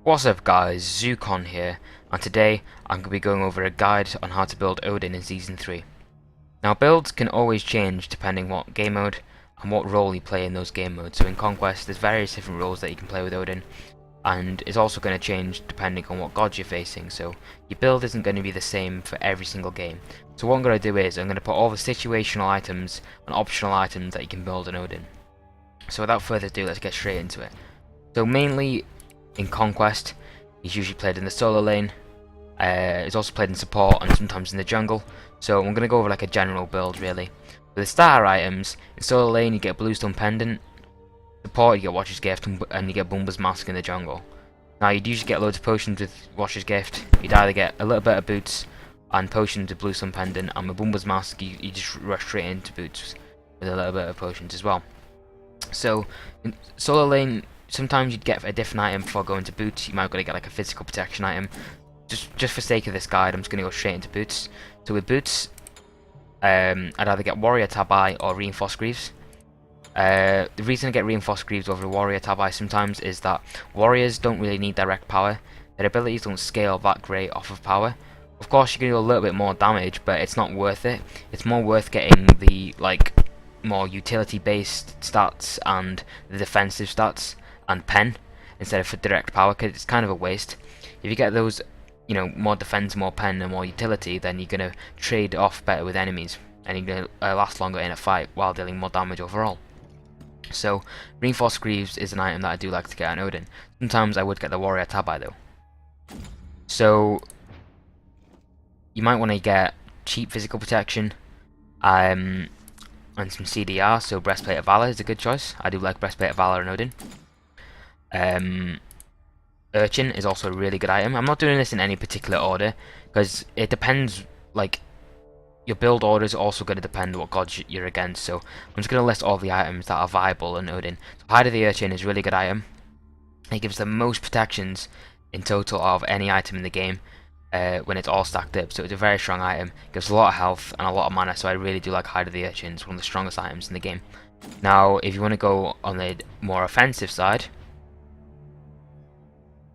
What's up guys, Zukon here, and today I'm going to be going over a guide on how to build Odin in Season 3. Now builds can always change depending what game mode and what role you play in those game modes. So in Conquest there's various different roles that you can play with Odin, and it's also going to change depending on what gods you're facing, so your build isn't going to be the same for every single game. So what I'm going to do is I'm going to put all the situational items and optional items that you can build in Odin. So without further ado, let's get straight into it. So mainly in Conquest, he's usually played in the solo lane. He's also played in support and sometimes in the jungle. So I'm going to go over like a general build really. For the starter items, in solo lane you get Bluestone Pendant, support you get Watcher's Gift, and you get Bumba's Mask in the jungle. Now you'd usually get loads of potions with Watcher's Gift. You'd either get a little bit of boots and potions with Bluestone Pendant, and with Bumba's Mask you just rush straight into boots with a little bit of potions as well. So in solo lane, sometimes you'd get a different item before going to boots. You might go to get like a physical protection item. Just for sake of this guide, I'm just going to go straight into boots. So with boots, I'd either get Warrior Tabai or Reinforced Greaves. The reason I get Reinforced Greaves over Warrior Tabai sometimes is that warriors don't really need direct power. Their abilities don't scale that great off of power. Of course you can do a little bit more damage, but it's not worth it. It's more worth getting the more utility based stats and the defensive stats and pen instead of for direct power, because it's kind of a waste. If you get those, more defense, more pen and more utility, then you're going to trade off better with enemies and you're going to last longer in a fight while dealing more damage overall. So Reinforced Greaves is an item that I do like to get on Odin. Sometimes I would get the Warrior Tabai though. So you might want to get cheap physical protection and some CDR, so Breastplate of Valor is a good choice. I do like Breastplate of Valor and Odin. Urchin is also a really good item. I'm not doing this in any particular order because it depends, your build order is also going to depend on what gods you're against, so I'm just going to list all the items that are viable in Odin. So Hide of the Urchin is a really good item. It gives the most protections in total of any item in the game when it's all stacked up, so it's a very strong item. It gives a lot of health and a lot of mana, so I really do like Hide of the Urchin. It's one of the strongest items in the game. Now if you want to go on the more offensive side,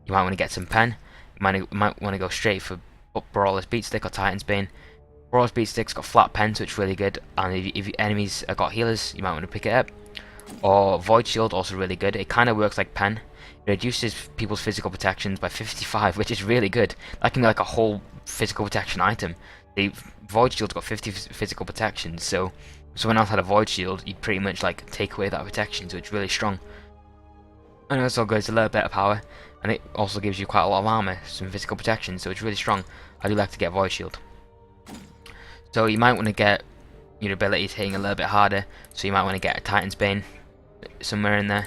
you might want to get some pen. You might want to go straight for Brawler's Beatstick or Titan's Bane. Brawler's Beatstick's got flat pen, so it's really good, and if your enemies have got healers, you might want to pick it up. Or Void Shield, also really good. It kind of works like pen. It reduces people's physical protections by 55, which is really good. That can be like a whole physical protection item. The Void Shield's got 50 physical protections, so if someone else had a Void Shield, you'd pretty much take away that protection, so it's really strong. And it also gives a little bit of power, and it also gives you quite a lot of armor, some physical protection, so it's really strong. I do like to get Void Shield. So you might want to get your abilities hitting a little bit harder, so you might want to get a Titan's Bane somewhere in there.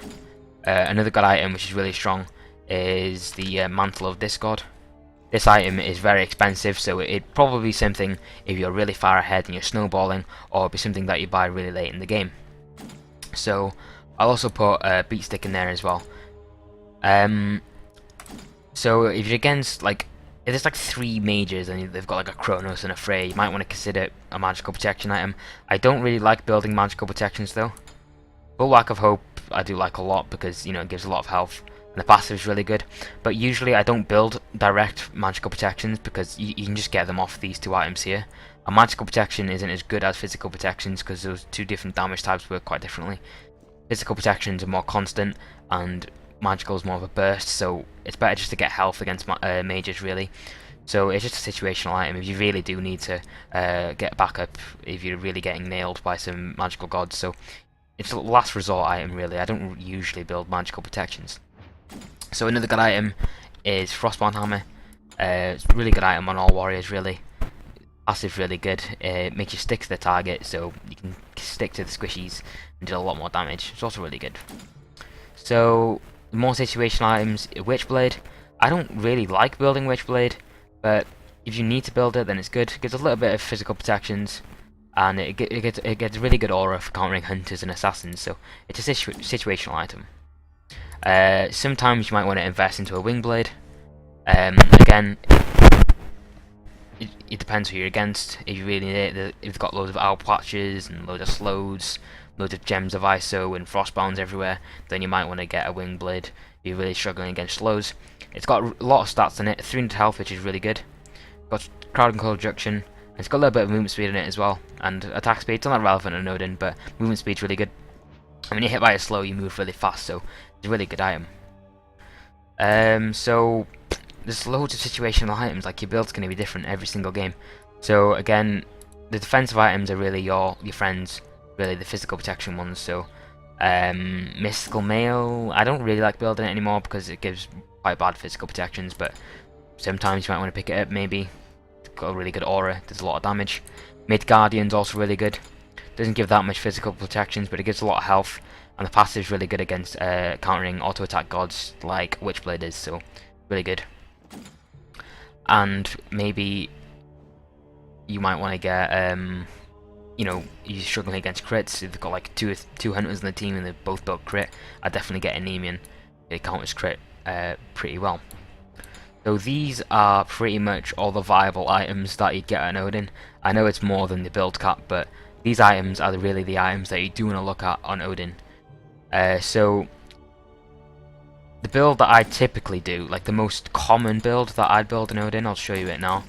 Another good item which is really strong is the Mantle of Discord. This item is very expensive, so it'd probably be something if you're really far ahead and you're snowballing, or it'd be something that you buy really late in the game. So I'll also put a Beatstick in there as well. So if you're against if there's 3 mages and they've got a Kronos and a Frey, you might want to consider a magical protection item. I don't really like building magical protections though. Bulwark of Hope I do like a lot because it gives a lot of health and the passive is really good. But usually I don't build direct magical protections because you can just get them off these 2 items here. A magical protection isn't as good as physical protections because those 2 different damage types work quite differently. Physical protections are more constant and magical is more of a burst, so it's better just to get health against mages really. So it's just a situational item if you really do need to get backup if you're really getting nailed by some magical gods. So it's a last resort item really. I don't usually build magical protections. So another good item is Frostborn Hammer. It's a really good item on all warriors really. Passive really good. It makes you stick to the target, so you can stick to the squishies and do a lot more damage. It's also really good. So more situational items, Witchblade. I don't really like building Witchblade, but if you need to build it, then it's good. It gives a little bit of physical protections, and it gets a really good aura for countering hunters and assassins, so it's a situational item. Sometimes you might want to invest into a Wingblade. Again, it depends who you're against. If you really need it, if you've got loads of owl patches and loads of slows, loads of gems of ISO and frostbounds everywhere, then you might want to get a wing blade if you're really struggling against slows. It's got a lot of stats in it, 300 health, which is really good. Got crowd and cold reduction, and it's got a little bit of movement speed in it as well, and attack speed. It's not relevant in Odin, but movement speed's really good. And when you hit by a slow, you move really fast, so it's a really good item. So there's loads of situational items, like your build's going to be different every single game. So again, the defensive items are really your friends, really the physical protection ones. So mystical mail, I don't really like building it anymore because it gives quite bad physical protections, but sometimes you might want to pick it up. Maybe it's got a really good aura, does a lot of damage. Mid Guardian's also really good, doesn't give that much physical protections, but it gives a lot of health, and the passive is really good against countering auto attack gods like Witchblade is, so really good. And maybe you might want to get you know, you're struggling against crits. If they've got like two hunters in the team and they've both built crit, I'd definitely get Anemian. It counters crit pretty well. So these are pretty much all the viable items that you get on Odin. I know it's more than the build cap, but these items are really the items that you do want to look at on Odin. So the build that I typically do, like the most common build that I'd build in Odin, I'll show you it now.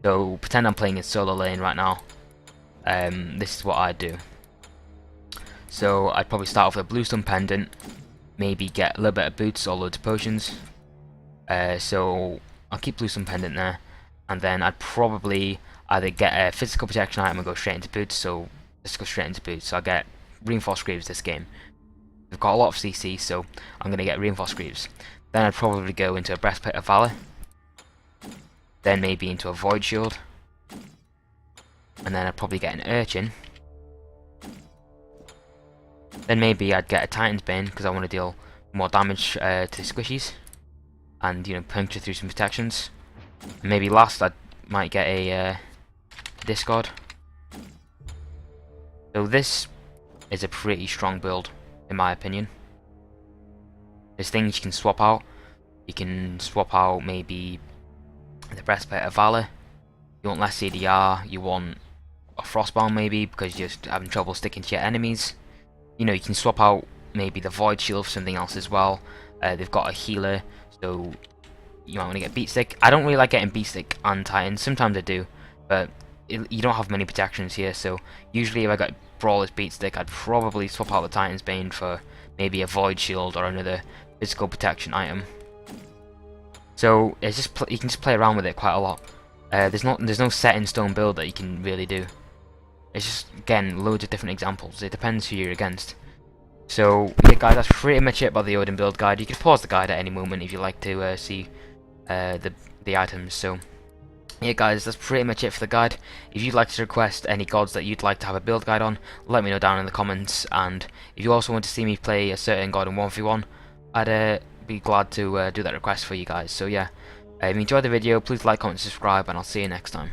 So pretend I'm playing in solo lane right now. This is what I'd do. So I'd probably start off with a bluestone pendant, maybe get a little bit of boots or loads of potions. So I'll keep bluestone pendant there, and then I'd probably either get a physical protection item and go straight into boots. So let's go straight into boots. So I get reinforced greaves this game. I've got a lot of CC, so I'm going to get reinforced greaves. Then I'd probably go into a breastplate of valor, then maybe into a void shield, and then I'd probably get an urchin. Then maybe I'd get a titan's bane because I want to deal more damage to the squishies, and you know, puncture through some protections. And maybe last I might get a discard. So this is a pretty strong build in my opinion. There's things you can swap out. You can swap out maybe the breastplate of valor. You want less CDR. You want a frostbound maybe because you're just having trouble sticking to your enemies. You know, you can swap out maybe the void shield for something else as well. They've got a healer, so you might want to get beat stick. I don't really like getting beat stick on Titan. Sometimes I do, but you don't have many protections here. So usually if I got Brawler's beat stick, I'd probably swap out the Titan's bane for maybe a void shield or another physical protection item. So it's just you can just play around with it quite a lot. There's no set in stone build that you can really do. It's just, again, loads of different examples. It depends who you're against. So yeah guys, that's pretty much it about the Odin build guide. You can pause the guide at any moment if you like to see the items. So yeah guys, that's pretty much it for the guide. If you'd like to request any gods that you'd like to have a build guide on, let me know down in the comments. And if you also want to see me play a certain god in 1v1, I'd be glad to do that request for you guys. So yeah, if you enjoyed the video, please like, comment, subscribe, and I'll see you next time.